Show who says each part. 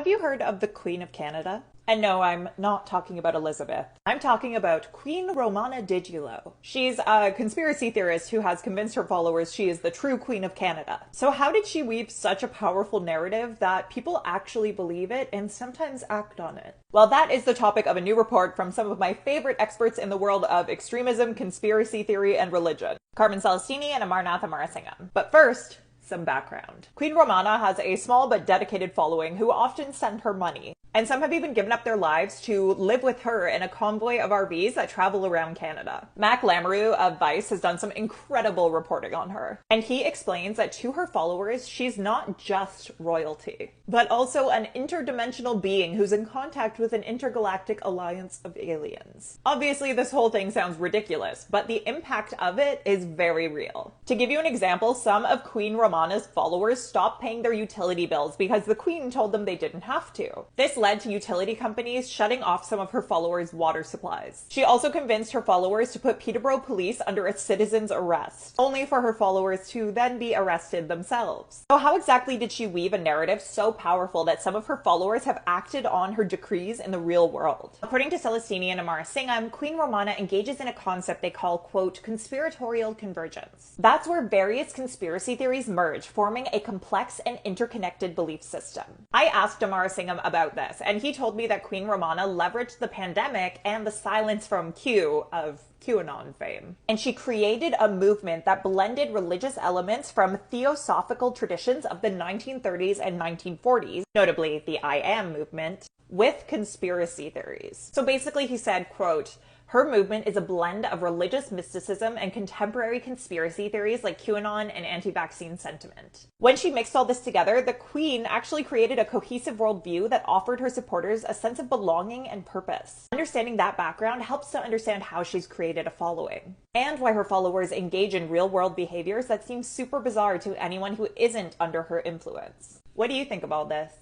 Speaker 1: Have you heard of the Queen of Canada? And no, I'm not talking about Elizabeth. I'm talking about Queen Romana Digiulo. She's a conspiracy theorist who has convinced her followers she is the true Queen of Canada. So how did she weave such a powerful narrative that people actually believe it and sometimes act on it? Well, that is the topic of a new report from some of my favorite experts in the world of extremism, conspiracy theory, and religion, Carmen Celestini and Amarnath Amarasingham. But first, some background. Queen Romana has a small but dedicated following who often send her money, and some have even given up their lives to live with her in a convoy of RVs that travel around Canada. Mac Lamoureux of Vice has done some incredible reporting on her, and he explains that to her followers, she's not just royalty, but also an interdimensional being who's in contact with an intergalactic alliance of aliens. Obviously, this whole thing sounds ridiculous, but the impact of it is very real. To give you an example, some of Queen Romana's followers stopped paying their utility bills because the Queen told them they didn't have to. This led to utility companies shutting off some of her followers' water supplies. She also convinced her followers to put Peterborough police under a citizen's arrest, only for her followers to then be arrested themselves. So how exactly did she weave a narrative so powerful that some of her followers have acted on her decrees in the real world? According to Celestini and Amarasingham, Queen Romana engages in a concept they call, quote, conspiratorial convergence. That's where various conspiracy theories merge, forming a complex and interconnected belief system. I asked Amarasingham about this, and he told me that Queen Romana leveraged the pandemic and the silence from Q of QAnon fame. And she created a movement that blended religious elements from theosophical traditions of the 1930s and 1940s, notably the I Am movement, with conspiracy theories. So basically he said, quote, her movement is a blend of religious mysticism and contemporary conspiracy theories like QAnon and anti-vaccine sentiment. When she mixed all this together, the Queen actually created a cohesive worldview that offered her supporters a sense of belonging and purpose. Understanding that background helps to understand how she's created a following, and why her followers engage in real-world behaviors that seem super bizarre to anyone who isn't under her influence. What do you think about this?